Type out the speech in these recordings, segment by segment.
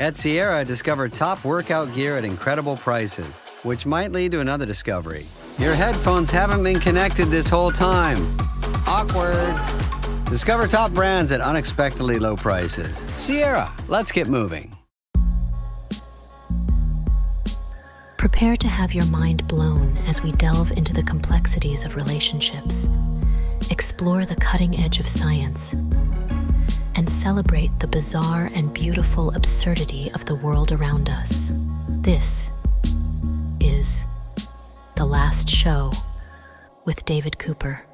At Sierra, discover top workout gear at incredible prices, which might lead to another discovery. Your headphones haven't been connected this whole time. Awkward. Discover top brands at unexpectedly low prices. Sierra, let's get moving. Prepare to have your mind blown as we delve into the complexities of relationships, explore the cutting edge of science, and celebrate the bizarre and beautiful absurdity of the world around us. This is The Last Show with David Cooper.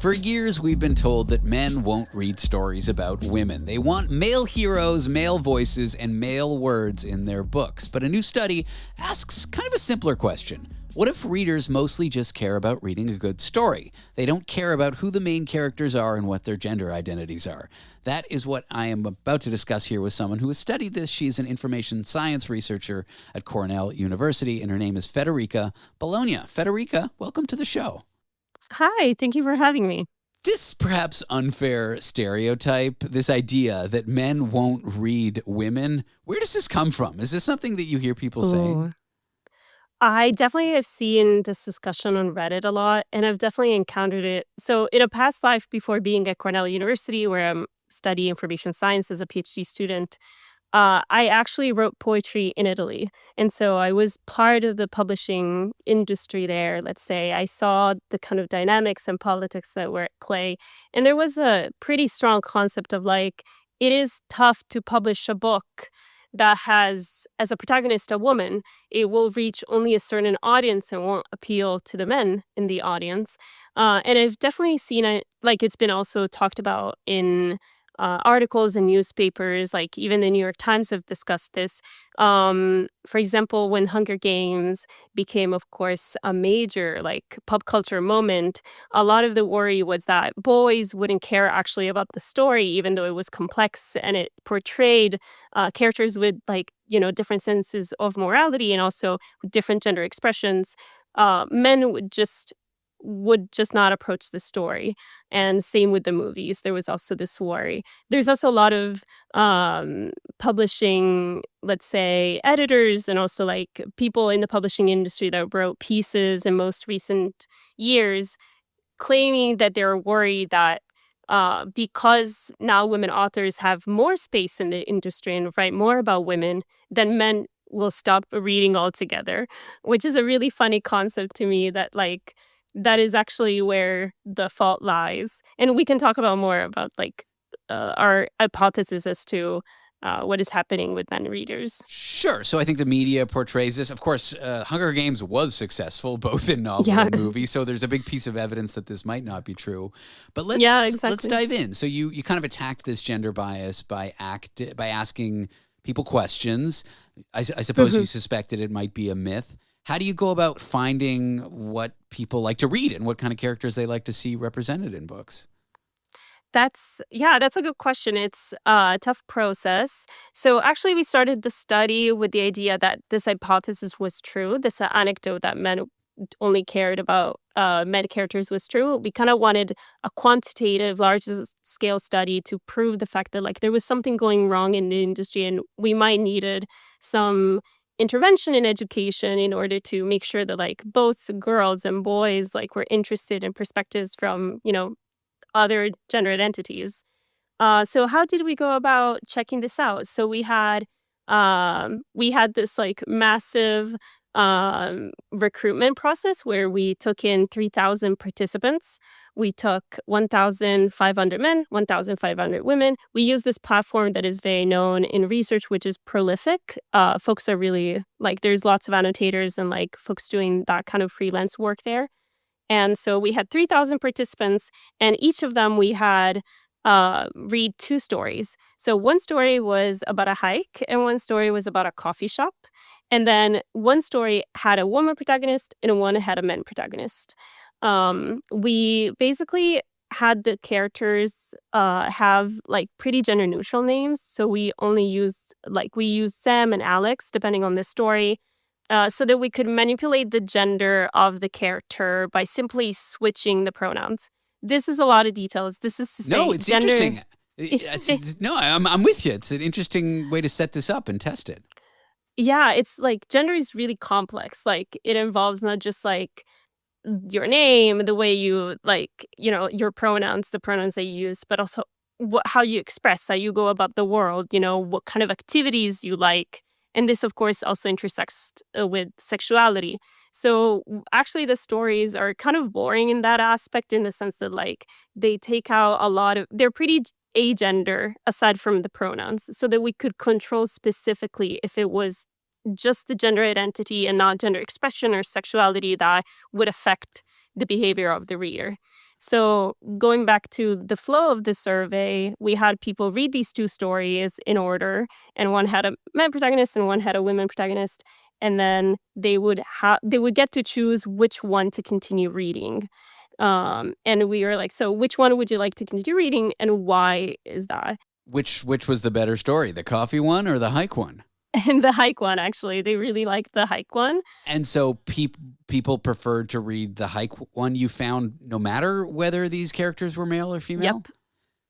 For years, we've been told that men won't read stories about women. They want male heroes, male voices, and male words in their books. But a new study asks kind of a simpler question. What if readers mostly just care about reading a good story? They don't care about who the main characters are and what their gender identities are. That is what I am about to discuss here with someone who has studied this. She's an information science researcher at Cornell University, and her name is Federica Bologna. Federica, welcome to the show. Hi, thank you for having me. This perhaps unfair stereotype, this idea that men won't read women, where does this come from? Is this something that you hear people saying? Ooh. I definitely have seen this discussion on Reddit a lot, and I've definitely encountered it. So, in a past life before being at Cornell University, where I'm studying information science as a PhD student, I actually wrote poetry in Italy. And so I was part of the publishing industry there, let's say. I saw the kind of dynamics and politics that were at play. And there was a pretty strong concept of like, it is tough to publish a book that has, as a protagonist, a woman. It will reach only a certain audience and won't appeal to the men in the audience. And I've definitely seen it, like it's been also talked about in articles and newspapers, like even the New York Times have discussed this. For example, when Hunger Games became, of course, a major like pop culture moment, a lot of the worry was that boys wouldn't care actually about the story, even though it was complex and it portrayed characters with like, different senses of morality and also different gender expressions. Men would just not approach the story. And same with the movies. There was also this worry. There's also a lot of publishing, let's say, editors and also like people in the publishing industry that wrote pieces in most recent years claiming that they're worried that because now women authors have more space in the industry and write more about women, then men will stop reading altogether, which is a really funny concept to me that like that is actually where the fault lies. And we can talk about more about like our hypothesis as to what is happening with men readers. Sure. So I think the media portrays this. Of course, Hunger Games was successful, both in novel Yeah. and movie. So there's a big piece of evidence that this might not be true. But let's Yeah, let's exactly. dive in. So you kind of attacked this gender bias by asking people questions. I suppose you suspected it might be a myth. How do you go about finding what people like to read and what kind of characters they like to see represented in books? That's a good question. It's a tough process. So actually, we started the study with the idea that this hypothesis was true. This anecdote that men only cared about men characters was true. We kind of wanted a quantitative, scale study to prove the fact that like there was something going wrong in the industry, and we might needed some intervention in education in order to make sure that like both girls and boys like were interested in perspectives from other gendered entities. So how did we go about checking this out? So we had this like massive recruitment process where we took in 3,000 participants. We took 1,500 men, 1,500 women. We use this platform that is very known in research, which is Prolific. Folks are really like, there's lots of annotators and like folks doing that kind of freelance work there. And so we had 3,000 participants, and each of them we had read two stories. So one story was about a hike, and one story was about a coffee shop. And then one story had a woman protagonist, and one had a man protagonist. We basically had the characters have like pretty gender neutral names. So we used Sam and Alex, depending on the story, so that we could manipulate the gender of the character by simply switching the pronouns. This is a lot of details. This is to No, say it's gender. interesting. No, I'm with you. It's an interesting way to set this up and test it. Yeah, it's like gender is really complex. Like it involves not just like your name, the way you like, your pronouns, the pronouns that you use, but also how you express, how you go about the world, what kind of activities you like. And this, of course, also intersects with sexuality. So actually, the stories are kind of boring in that aspect, in the sense that like they take out a lot of, they're pretty agender aside from the pronouns, so that we could control specifically if it was just the gender identity and not gender expression or sexuality that would affect the behavior of the reader. So going back to the flow of the survey, we had people read these two stories in order, and one had a man protagonist and one had a women protagonist, and then they would get to choose which one to continue reading. And we were like, so which one would you like to continue reading, and why is that? Which was the better story, the coffee one or the hike one? And the hike one, actually. They really liked the hike one. And so people preferred to read the hike one, you found, no matter whether these characters were male or female?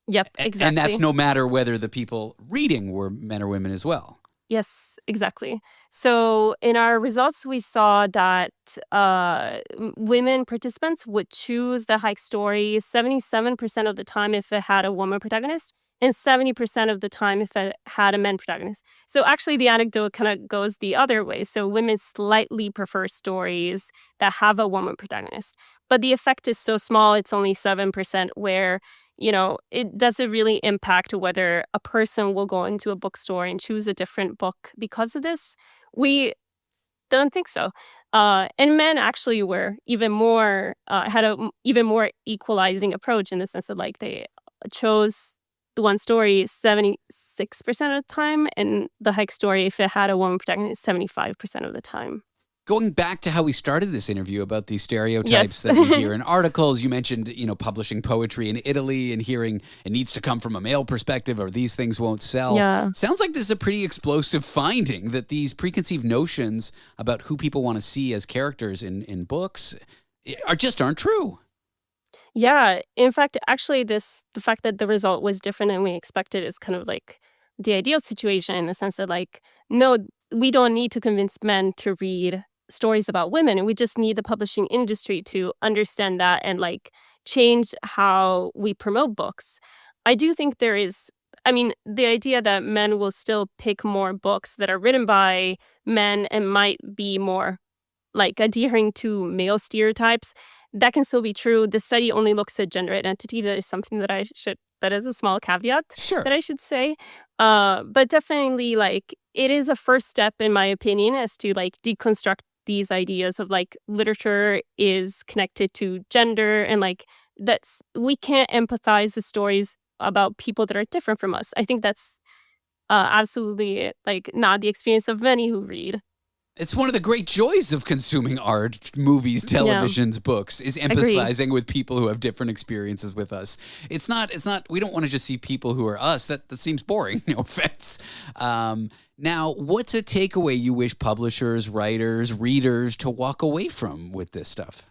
Yep, exactly. And that's no matter whether the people reading were men or women as well. Yes, exactly. So in our results, we saw that women participants would choose the hike story 77% of the time if it had a woman protagonist, and 70% of the time if it had a man protagonist. So actually the anecdote kind of goes the other way. So women slightly prefer stories that have a woman protagonist. But the effect is so small, it's only 7%, where, it doesn't really impact whether a person will go into a bookstore and choose a different book because of this. We don't think so. And men actually were even more, had a even more equalizing approach, in the sense that like they chose the one story 76% of the time, and the hike story, if it had a woman protagonist, 75% of the time. Going back to how we started this interview about these stereotypes Yes. that we hear in articles, you mentioned, publishing poetry in Italy and hearing it needs to come from a male perspective or these things won't sell. Yeah. Sounds like this is a pretty explosive finding, that these preconceived notions about who people want to see as characters in books aren't true. Yeah, in fact, actually, the fact that the result was different than we expected is kind of like the ideal situation, in the sense that like, no, we don't need to convince men to read stories about women. We just need the publishing industry to understand that and like change how we promote books. I do think there is, the idea that men will still pick more books that are written by men and might be more like adhering to male stereotypes, that can still be true. The study only looks at gender identity. That is something that is a small caveat Sure. that I should say. But definitely, like, it is a first step, in my opinion, as to like deconstruct these ideas of like literature is connected to gender, and like we can't empathize with stories about people that are different from us. I think that's absolutely like not the experience of many who read. It's one of the great joys of consuming art, movies, televisions, books, is empathizing with people who have different experiences with us. It's not, we don't want to just see people who are us. That seems boring, no offense. Now, what's a takeaway you wish publishers, writers, readers to walk away from with this stuff?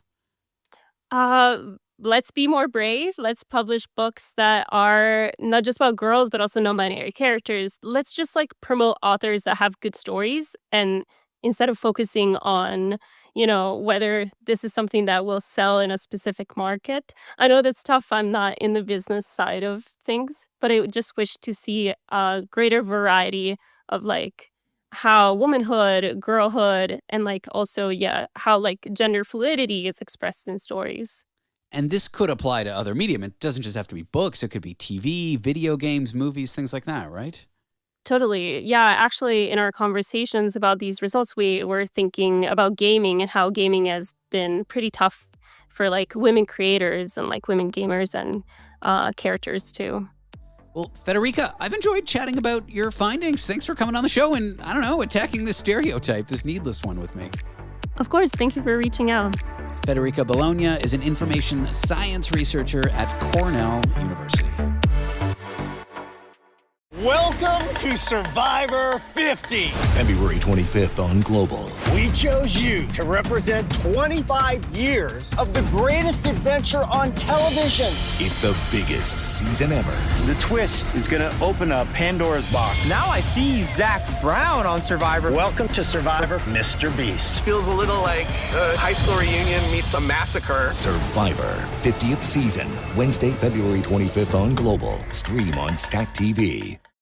Let's be more brave. Let's publish books that are not just about girls, but also non-binary characters. Let's just like promote authors that have good stories, and instead of focusing on, whether this is something that will sell in a specific market. I know that's tough. I'm not in the business side of things, but I would just wish to see a greater variety of like how womanhood, girlhood, and like also, how like gender fluidity is expressed in stories. And this could apply to other medium. It doesn't just have to be books. It could be TV, video games, movies, things like that, right? Totally. Yeah, actually, in our conversations about these results, we were thinking about gaming and how gaming has been pretty tough for like women creators and like women gamers and characters too. Well, Federica, I've enjoyed chatting about your findings. Thanks for coming on the show and, attacking this stereotype, this needless one with me. Of course. Thank you for reaching out. Federica Bologna is an information science researcher at Cornell University. Welcome to Survivor 50. February 25th on Global. We chose you to represent 25 years of the greatest adventure on television. It's the biggest season ever. The twist is going to open up Pandora's box. Now I see Zach Brown on Survivor. Welcome to Survivor, Mr. Beast. Feels a little like a high school reunion meets a massacre. Survivor 50th season, Wednesday, February 25th on Global. Stream on Stack TV.